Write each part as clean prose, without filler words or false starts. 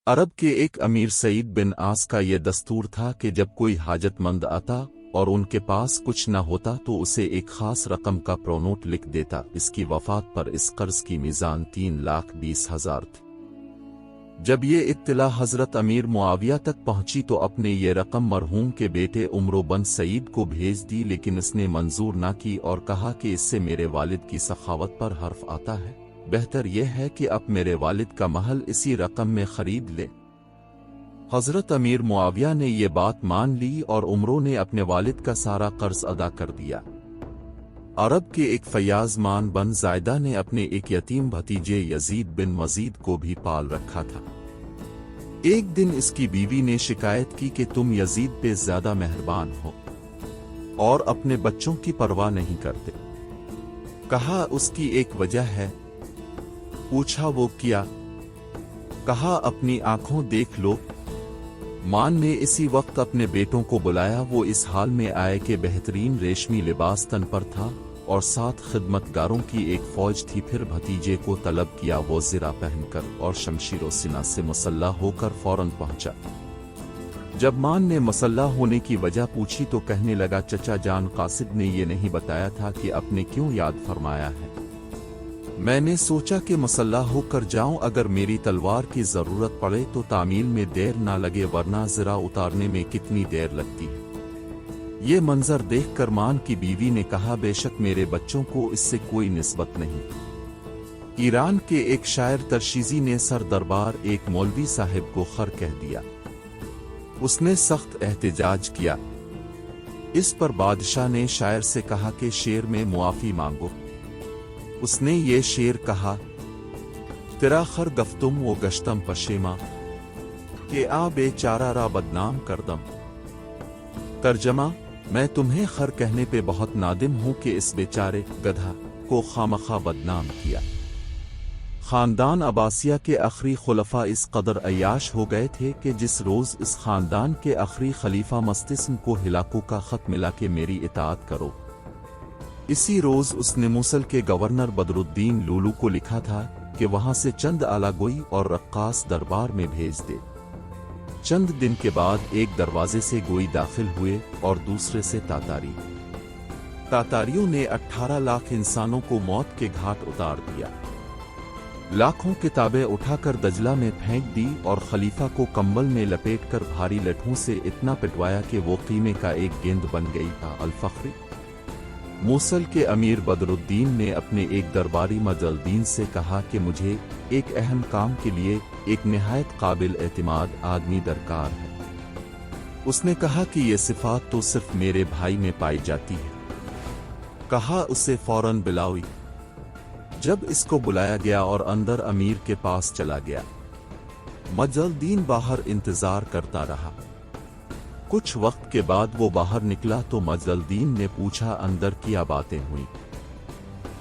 अरब के एक अमीर सईद बिन आस का ये दस्तूर था कि जब कोई हाजतमंद आता और उनके पास कुछ न होता तो उसे एक खास रकम का प्रोनोट लिख देता। इसकी वफात पर इस कर्ज की मीज़ान 3,20,000 थी। जब ये इत्तला हजरत अमीर मुआविया तक पहुंची तो अपने ये रकम मरहूम के बेटे उमरो बन सईद को भेज दी, लेकिन इसने मंजूर ना की और कहा कि इससे मेरे वालिद की सखावत पर हर्फ आता है। बेहतर यह है कि अब मेरे वालिद का महल इसी रकम में खरीद ले। हजरत अमीर मुआविया ने ये बात मान ली और उमरो ने अपने वालिद का सारा कर्ज अदा कर दिया। अरब के एक फयाज मान बन जायदा ने अपने एक यतीम भतीजे यजीद बिन मजीद को भी पाल रखा था। एक दिन इसकी बीवी ने शिकायत की कि तुम यजीद पे ज्यादा मेहरबान हो और अपने बच्चों की परवाह नहीं करते। कहा उसकी एक वजह है। पूछा वो क्या? कहा अपनी आंखों देख लो। मान ने इसी वक्त अपने बेटों को बुलाया। वो इस हाल में आए कि बेहतरीन रेशमी लिबास तन पर था और साथ खिदमतगारों की एक फौज थी। फिर भतीजे को तलब किया। वो ज़िरा पहनकर और शमशीर सिना से मुसल्ला होकर फौरन पहुंचा। जब मान ने मुसल्ला होने की वजह पूछी तो कहने लगा, चचा जान कासिद ने ये नहीं बताया था कि आपने क्यों याद फरमाया है। मैंने सोचा कि मुसल्ला होकर जाऊं, अगर मेरी तलवार की जरूरत पड़े तो तामील में देर ना लगे, वरना ज़िरा उतारने में कितनी देर लगती है। ये मंजर देखकर मान की बीवी ने कहा, बेशक मेरे बच्चों को इससे कोई निस्बत नहीं। ईरान के एक शायर तरशीजी ने सर दरबार एक मौलवी साहिब को खर कह दिया। उसने सख्त एहतजाज किया। इस पर बादशाह ने शायर से कहा कि शेर में मुआफी मांगो। उसने ये शेर कहा, तेरा खर गफ्तुम वो गश्तम पशेमा के आ बेचारा रा बदनाम करदम। तर्जमा, मैं तुम्हें खर कहने पे बहुत नादिम हूं कि इस बेचारे गधा को खामखा बदनाम किया। खानदान अब्बासिया के आखिरी खुलफा इस कदर अय्याश हो गए थे कि जिस रोज इस खानदान के आखिरी खलीफा मस्तिस्म को हिलाकू का खत मिला कि मेरी इताअत करो, इसी रोज उसने मूसल के गवर्नर बदरुद्दीन लूलू को लिखा था कि वहां से चंद आलागोई और रक्कास दरबार में भेज दे। चंद दिन के बाद एक दरवाजे से गोई दाखिल हुए और दूसरे से तातारी। तातारियों ने 18 लाख इंसानों को मौत के घाट उतार दिया। लाखों किताबें उठाकर दजला में फेंक दी और खलीफा को कंबल में लपेटकर भारी लठों से इतना पिटवाया कि वो कीमे का एक गेंद बन गई था। अल-फख्री मूसल के अमीर बदरुद्दीन ने अपने एक दरबारी मजलदीन से कहा कि मुझे एक अहम काम के लिए एक निहायत काबिल एतमाद आदमी दरकार है। उसने कहा कि ये सिफात तो सिर्फ मेरे भाई में पाई जाती है। कहा उसे फौरन बुलाओ। जब इसको बुलाया गया और अंदर अमीर के पास चला गया, मजलदीन बाहर इंतजार करता रहा। कुछ वक्त के बाद वो बाहर निकला तो मजलदीन ने पूछा, अंदर क्या बातें हुई?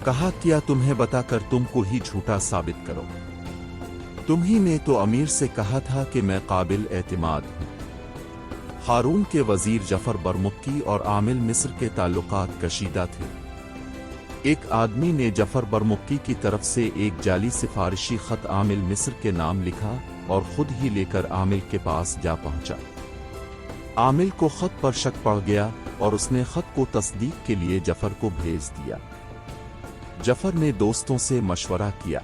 कहा, क्या तुम्हें बताकर तुमको ही झूठा साबित करो? तुम्ही ने तो अमीर से कहा था कि मैं काबिल एतमाद हूं। हारून के वजीर जफर बरमुक्की और आमिल मिस्र के ताल्लुकात कशीदा थे। एक आदमी ने जफर बरमुक्की की तरफ से एक जाली सिफारिशी खत आमिल मिस्र के नाम लिखा और खुद ही लेकर आमिल के पास जा पहुंचा। आमिल को खत पर शक पड़ गया और उसने खत को तस्दीक के लिए जफर को भेज दिया। जफर ने दोस्तों से मशवरा किया।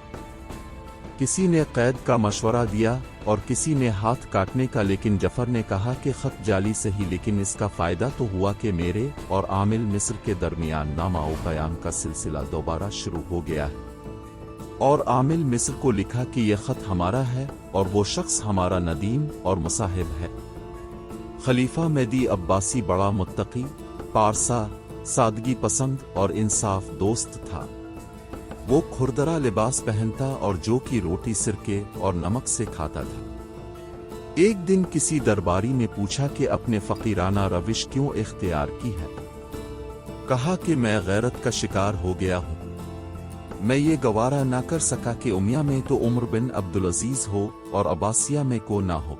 किसी ने कैद का मशवरा दिया और किसी ने हाथ काटने का, लेकिन जफर ने कहा कि खत जाली सही, लेकिन इसका फायदा तो हुआ कि मेरे और आमिल मिस्र के दरमियान नामाओ बयान का सिलसिला दोबारा शुरू हो गया है। और आमिल मिस्र को लिखा कि यह खत हमारा है और वो शख्स हमारा नदीम और मुसाहिब है। खलीफा मेहदी अब्बासी बड़ा मुत्तकी, पारसा, सादगी पसंद और इंसाफ दोस्त था। वो खुरदरा लिबास पहनता और जो की रोटी सिरके और नमक से खाता था। एक दिन किसी दरबारी ने पूछा कि अपने फकीराना रविश क्यों इख्तियार की है। कहा कि मैं गैरत का शिकार हो गया हूं। मैं ये गवारा ना कर सका कि उमिया में तो उमर बिन अब्दुल अजीज हो और अब्बासिया में को ना हो।